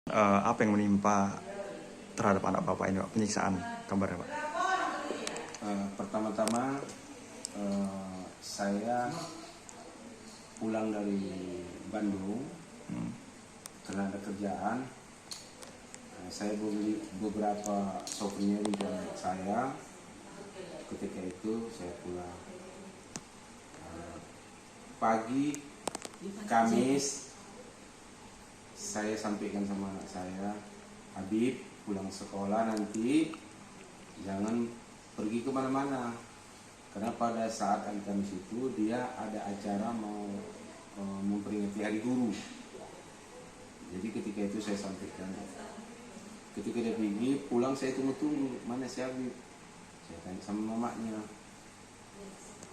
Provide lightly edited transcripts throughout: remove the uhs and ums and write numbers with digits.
Apa yang menimpa terhadap anak bapak ini, Pak? Penyiksaan kabarnya, Pak? Pertama-tama saya pulang dari Bandung karena ada kerjaan. Saya beli beberapa souvenir buat saya. Ketika itu saya pulang pagi Kamis. Saya sampaikan sama anak saya, Habib, pulang sekolah nanti jangan pergi kemana-mana, karena pada saat hari Kamis itu dia ada acara mau memperingati Hari Guru. Jadi ketika itu saya sampaikan. Ketika dia pergi pulang, saya tunggu-tunggu, mana si Habib? Saya tanya sama mamanya.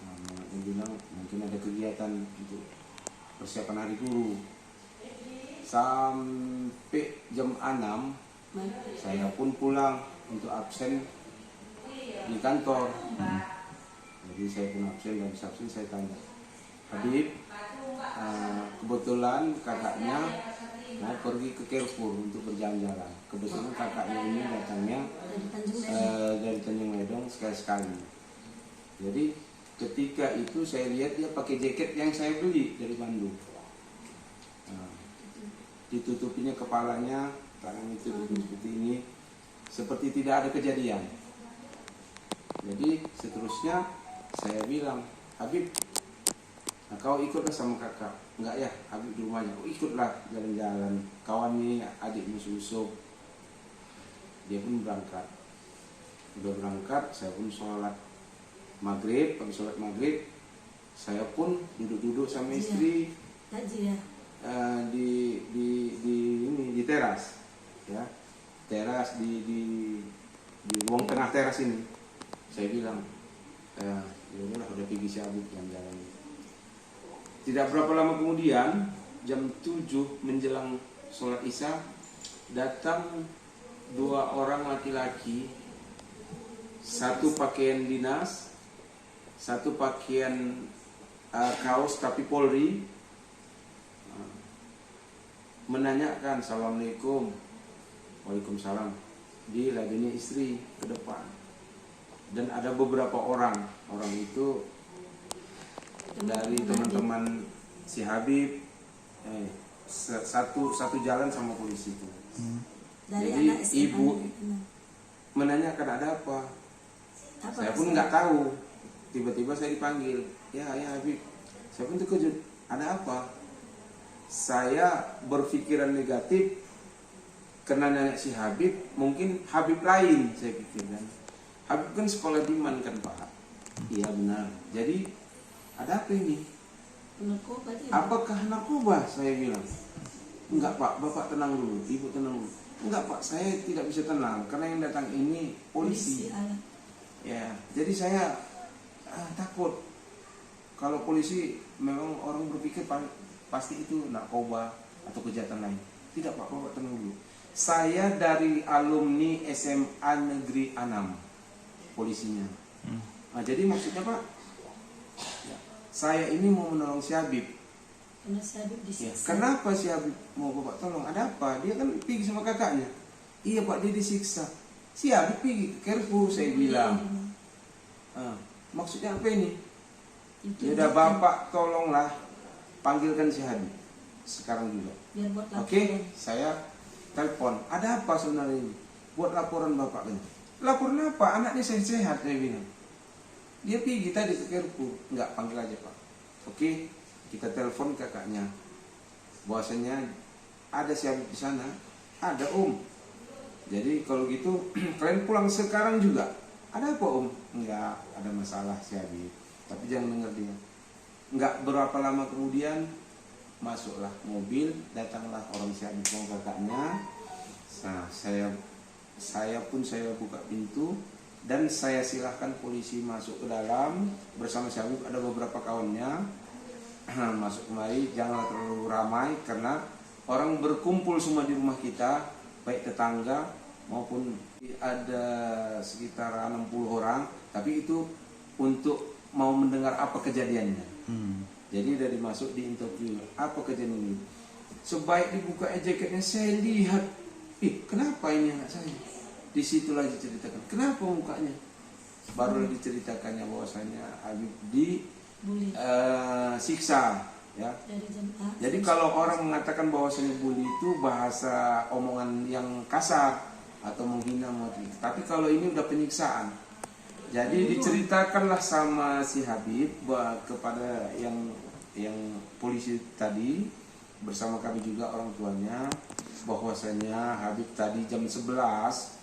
Mamanya bilang mungkin ada kegiatan untuk persiapan Hari Guru. Sampai jam 6 saya pun pulang untuk absen di kantor. Jadi saya pun absen, dan absen saya tanya, Habib, kebetulan kakaknya mau pergi ke Carrefour untuk berjalan-jalan. Kebetulan kakaknya ini datangnya dari Tanjung Ledong sekali-sekali. Jadi ketika itu saya lihat dia pakai jaket yang saya beli dari Bandung. Ditutupinya kepalanya, tangan itu seperti ini, seperti tidak ada kejadian. Jadi seterusnya saya bilang, Habib, kau ikutlah sama kakak. Enggak ya, Habib di rumahnya. Oh, ikutlah jalan-jalan. Kawan ini adikmu Yusuf. Dia pun berangkat. Udah berangkat, saya pun sholat maghrib. Habis sholat maghrib, saya pun duduk-duduk sama istri di teras, ya, teras di ruang tengah teras ini. Saya bilang, ya udah pergi si Habib jalan-jalan. Tidak berapa lama kemudian, jam 7 menjelang sholat Isya, datang 2 orang laki-laki, satu pakaian dinas, satu pakaian kaos tapi Polri, menanyakan Assalamualaikum, Waalaikumsalam, diladeni istri ke depan. Dan ada beberapa orang itu dari teman-teman si Habib, satu jalan sama polisi itu. Jadi ibu menanyakan ada apa? Saya pun nggak tahu. Tiba-tiba saya dipanggil, ya Habib. Saya pun terkejut, ada apa? Saya berpikiran negatif karena nanya si Habib, mungkin Habib lain saya pikirkan. Habib kan sekolah di Man kan Pak? Iya benar. Jadi ada apa ini? Apakah narkoba? Saya bilang. Enggak Pak, Bapak tenang dulu, Ibu tenang dulu. Enggak Pak, saya tidak bisa tenang karena yang datang ini polisi. Ya, jadi saya takut. Kalau polisi memang orang berpikir pasti itu narkoba atau kejahatan lain. Tidak Pak, Bapak tenang dulu. Saya dari alumni SMA Negeri 6 polisinya. Nah, jadi maksudnya Pak, ya, saya ini mau menolong si Habib. Ya, kenapa si Habib mau Bapak tolong? Ada apa? Dia kan pergi sama kakaknya. Iya Pak, dia disiksa. Si Habib pergi ke Carrefour, saya bilang. Maksudnya apa ini? Ya udah Bapak tolonglah panggilkan si Habib sekarang juga. Oke, saya telepon. Ada apa sebenarnya ini? Buat laporan Bapak kan? Laporan apa? Anaknya sehat-sehat, saya bilang. Dia pergi tadi ke Carrefour. Enggak, panggil aja Pak. Oke, kita telepon kakaknya. Bahwasanya ada si Habib di sana. Ada Om. Jadi kalau gitu kalian pulang sekarang juga. Ada apa Om? Enggak, ada masalah si Habib. Tapi jangan dengar dia. Enggak berapa lama kemudian masuklah mobil, datanglah orang si Habib sama kakaknya. Nah, saya buka pintu dan saya silahkan polisi masuk ke dalam bersama si Habib. Ada beberapa kawannya masuk kemari. Janganlah terlalu ramai karena orang berkumpul semua di rumah kita, baik tetangga maupun ada sekitar 60 orang. Tapi itu untuk mau mendengar apa kejadiannya. Jadi dari masuk di interview, apa kejadian ini? Sebaik dibuka jaketnya, saya lihat kenapa ini anak saya? Disitulah diceritakan, kenapa mukanya? Baru diceritakannya bahwasanya Habib siksa, ya. Jadi kalau orang mengatakan bahwasanya bully itu bahasa omongan yang kasar atau menghina motif. Tapi kalau ini udah penyiksaan. Jadi diceritakanlah sama si Habib kepada yang polisi tadi bersama kami juga orang tuanya, bahwasanya Habib tadi jam 11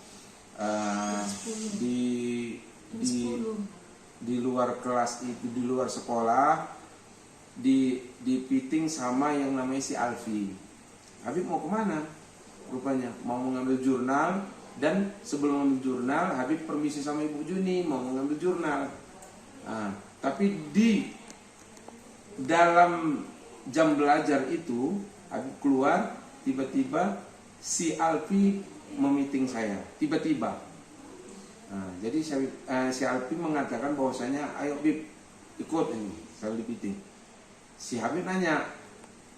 di luar kelas itu, di luar sekolah, dipiting sama yang namanya si Alfi. Habib mau kemana? Rupanya mau mengambil jurnal, dan sebelum mengambil jurnal Habib permisi sama Ibu Juni mau mengambil jurnal. Tapi di dalam jam belajar itu Habib keluar, tiba-tiba si Alfi memiting saya, tiba-tiba. Jadi si Alfi mengatakan bahwasanya ayo Bib ikut ini, saya dipiting. Si Habib nanya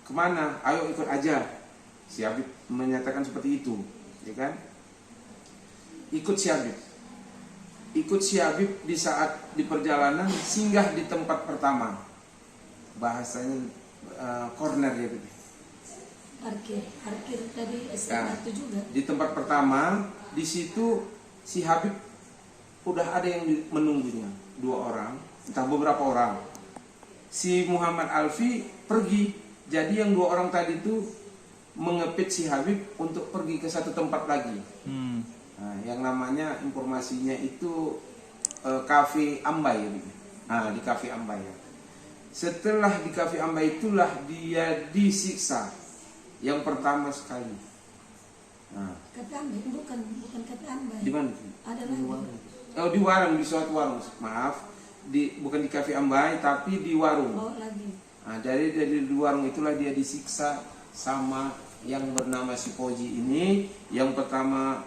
kemana? Ayo ikut aja. Si Habib menyatakan seperti itu, ya kan? Ikut si Habib. Ikut si Habib di saat di perjalanan singgah di tempat pertama. Bahasanya corner ya Bib. Parkir tadi SMA itu juga. Di tempat pertama, di situ si Habib udah ada yang menunggunya, 2 orang, entah beberapa orang. Si Muhammad Alfi pergi, jadi yang 2 orang tadi itu mengepit si Habib untuk pergi ke satu tempat lagi. Yang namanya informasinya itu Cafe Ambay. Di Cafe Ambay. Setelah di Cafe Ambay itulah dia disiksa yang pertama sekali. Cafe Ambay bukan Cafe Ambay. Di mana? Ada lagi. Di warung, di suatu warung. Maaf, bukan di Cafe Ambay tapi di warung. Lagi. Dari warung itulah dia disiksa sama yang bernama si Poji ini. Yang pertama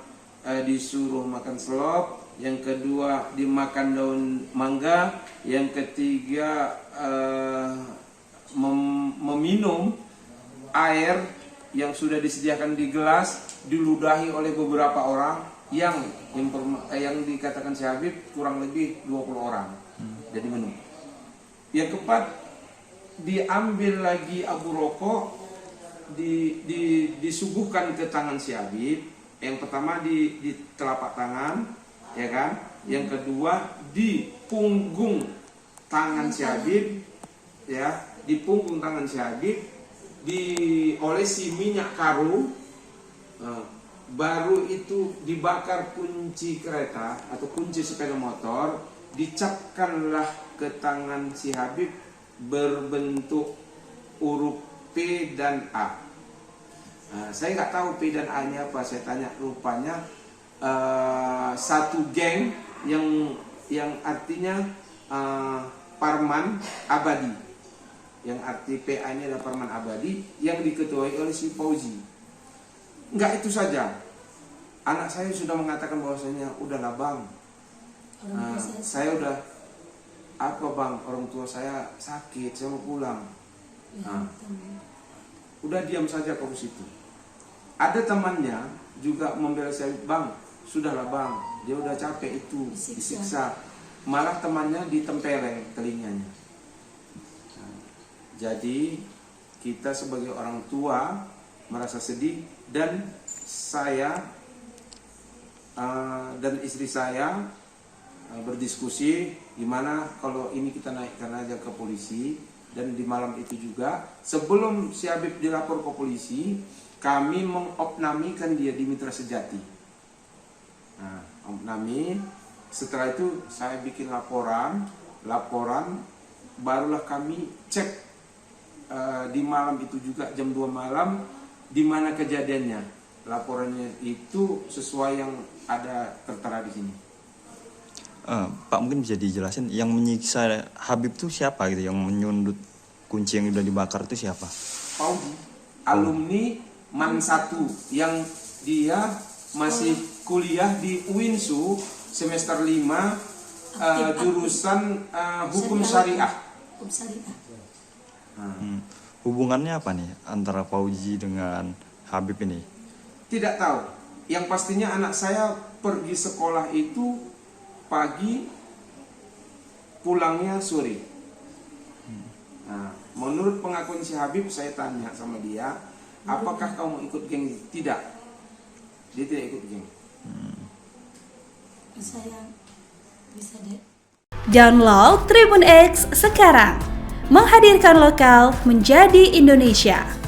disuruh makan selop, yang kedua dimakan daun mangga, yang ketiga meminum air yang sudah disediakan di gelas, diludahi oleh beberapa orang yang dikatakan si Habib kurang lebih 20 orang. Jadi minum. Yang keempat, diambil lagi abu rokok, disuguhkan ke tangan si Habib. Yang pertama di telapak tangan, ya kan? Yang kedua di punggung tangan si Habib, ya, di punggung tangan si Habib, diolesi minyak karu. Baru itu dibakar kunci kereta atau kunci sepeda motor, dicapkanlah ke tangan si Habib berbentuk huruf P dan A. Saya nggak tahu P dan A nya apa, saya tanya, rupanya satu geng yang artinya Parman Abadi, yang arti PA nya adalah Parman Abadi, yang diketuai oleh si Fauzi. Enggak itu saja, anak saya sudah mengatakan bahwasanya udahlah bang, saya udah bang, orang tua saya sakit, saya mau pulang. Udah diam saja kau situ. Ada temannya juga membela saya, bang, sudahlah bang, dia udah capek itu disiksa. Malah temannya ditempeleng telinganya. Jadi kita sebagai orang tua merasa sedih, dan saya dan istri saya berdiskusi gimana kalau ini kita naikkan aja ke polisi. Dan di malam itu juga sebelum si Habib dilapor ke polisi, kami mengopnamikan dia di Mitra Sejati. Opnami. Setelah itu saya bikin laporan, barulah kami cek di malam itu juga jam 2 malam di mana kejadiannya. Laporannya itu sesuai yang ada tertera di sini. Pak, mungkin bisa dijelasin yang menyiksa Habib itu siapa gitu, yang menyundut kunci yang sudah dibakar itu siapa? Fauzi, alumni MAN 1 yang dia masih kuliah di UINSU semester 5, jurusan hukum syariah. Hubungannya apa nih antara Fauzi dengan Habib ini? Tidak tahu. Yang pastinya anak saya pergi sekolah itu pagi, pulangnya sore. Nah, menurut pengakuan si Habib, saya tanya sama dia, apakah kamu ikut geng? Tidak. Dia tidak ikut geng. Bisa deh. Download Tribun X sekarang, menghadirkan lokal menjadi Indonesia.